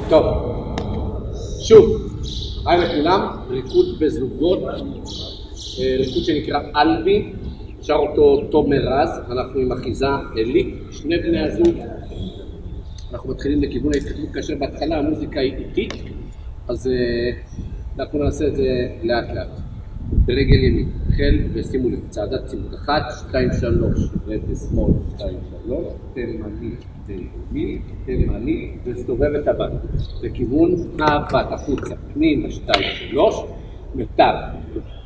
טוב, שוב, היי לכולם, ריקוד בזוגות, ריקוד שנקרא אלבי, שר אותו תומר רז, אנחנו עם אחיזה אלית, שני בני הזוג. אנחנו מתחילים לכיוון ההתכתבות כאשר בהתחלה המוזיקה היא איטית, אז אנחנו נעשה את זה לאט לאט. ברגל ימין, החל ושימו לב, צעדת צימוד, 1, 2, 3, ובשמאל, 2, 3, תימני, תימני, תימני, וסתובב את הבת. לכיוון הבת, החוצה, פנימה, 2, 3, וטב.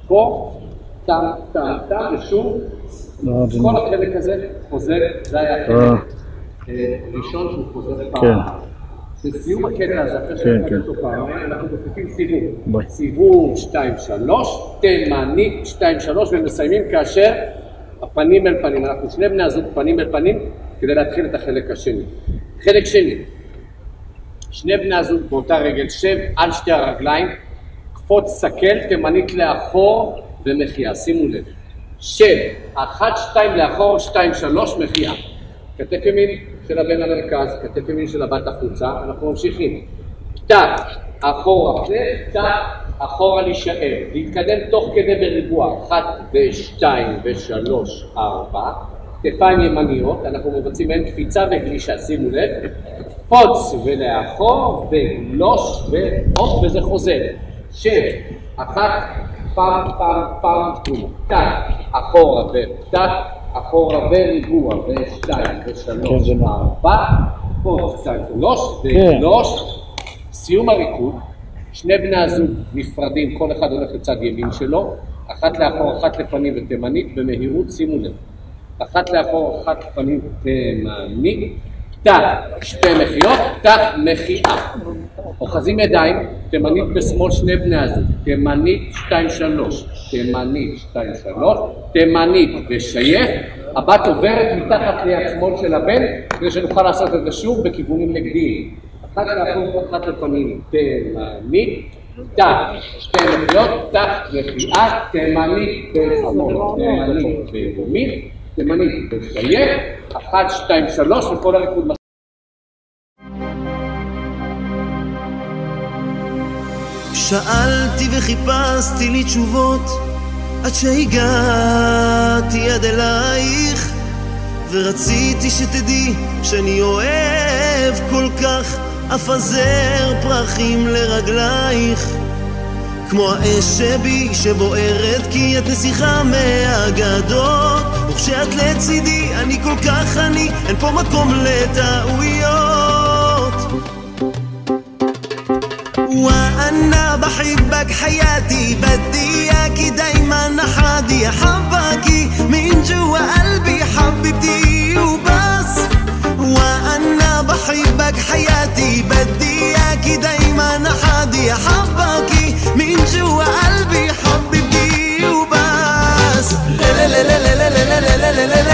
פה, טם, טם, טם, ושוב, כל החלק הזה חוזר, זה היה החלק ראשון שהוא חוזר פעם. בסיום הקטע הזה, אחרי שאנחנו אותו פעם, אנחנו מוסיפים סיבוב. סיבוב 2, 3, תימני 2, 3, ומסיימים כאשר הפנים אל פנים. אנחנו שני בני הזוג פנים אל פנים כדי להתחיל את החלק השני. חלק שני, שני בני הזוג באותה רגל, שב על שתי הרגליים, קפוץ סקל, תימנית לאחור ומחייה. שימו לב. שב, 1, 2 לאחור, 2, 3, מחייה. כתף ימין של הבן המרכז, כתף ימין של הבת החוצה, אנחנו ממשיכים. תק, אחורה, תק, אחורה להישאר, להתקדם תוך כדי בריבוע, 1 ו-2 ו-3, 4, כתפיים ימניות, אנחנו מבצעים בין קפיצה וגלישה, שימו לב, קפוץ ולאחור, וגלוש ואוף, וזה חוזר. שב, 1, פעם, תק, אחורה ותק, אחורה וריבוע, ו-2 ו-3, 4, פה 2, 3, וגלוש. סיום הריקוד, שני בני הזוג נפרדים, כל אחד הולך לצד ימין שלו, 1 לאחור, 1 לפנים ותימנית, במהירות, שימו לב. 1 לאחור, 1 לפנים ותימנית, תק, שתי מחיאות, תק, מחיאה. אוחזים ידיים, תימנית בשמאל שני בני הזוג, תימנית 2, 3, תימנית 2, 3, תימנית ושייף, הבת עוברת מתחת ליד שמאל של הבן, כדי שנוכל לעשות את זה שוב בכיוונים נגדיים. 1 לאחור, 1 לפנים, תימנית, תק, שתי מחיאות, תק, מחיאה, תימנית בשמאל, תימנית וימין, תימנית ושייף, 1, 2, 3, וכל הריקוד שאלתי וחיפשתי לי תשובות עד שהגעתי עד אלייך, ורציתי שתדעי שאני אוהב כל כך, אפזר פרחים לרגלייך כמו האש שבי שבוערת, כי את נסיכה מהאגדות, וכשאת לצידי אני כל כך אני, אין פה מקום לטעויות. وأنا بحبك حياتي بدي إياكي دايما حادي أحبكي من جوا قلبي حبيبتي وبس. وأنا بحبك حياتي بدي إياكي دايما حادي أحبكي من جوا قلبي حبيبتي وبس. لا لا لا لا لا لا لا لا لا لا لا لا لا لا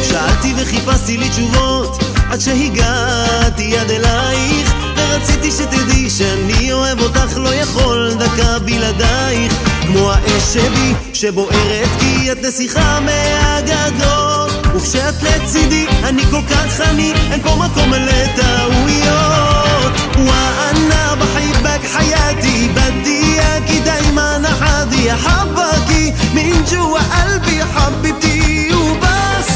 שאלתי וחיפשתי לי תשובות עד שהגעתי עד אלייך, ורציתי שתדעי שאני אוהב אותך, לא יכול דקה בלעדייך, כמו האש שבי שבוערת, כי את נסיכה מהאגדות, וכשאת לצידי אני כל כך אני, אין פה מקום לטעויות. ואנה בחיבק חייתי بدي إياكي دايما حادي أحبكي من جوا قلبي حبيبتي وبس.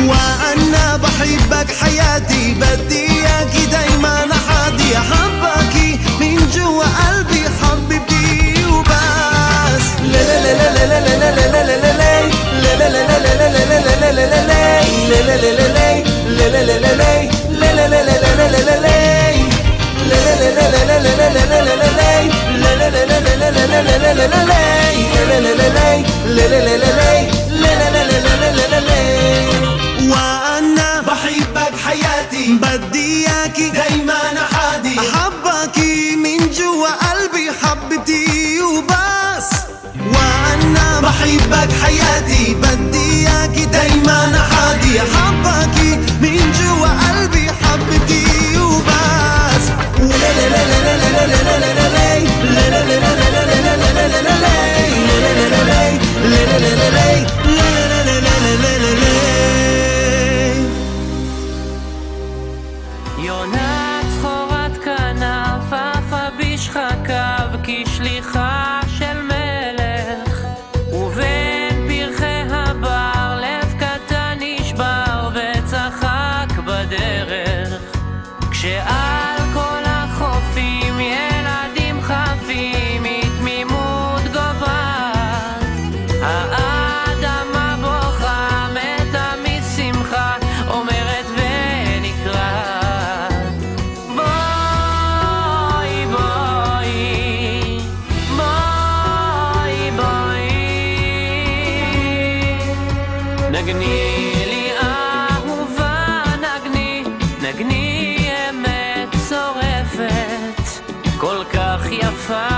وأنا بحبك حياتي بدي إياكي دايما حادي أحبكي من جوا قلبي حبيبتي وبس. لا لا لا لا لا لا لا لا لا لا وأنا بحبك حياتي بدي إياكي دايما حادي أحبكي من جوا قلبي حبيبتي وبس. وأنا بحبك حياتي بدي إياكي دايما حادي أحبكي من جوا قلبي حبيبتي יונה צחורת כנף עפה בשחקיו כשליחה של מלך, ובין פרחי הבר לב קטן נשבר וצחק בדרך, כשעל כל החופים ילדים חפים מתמימות גוברת, האדמה בוכה מתה משמחה אומרת ונקראת, בואי בואי בואי בואי נגני לי אהובה נגני נגני אמת שורפת כל כך יפה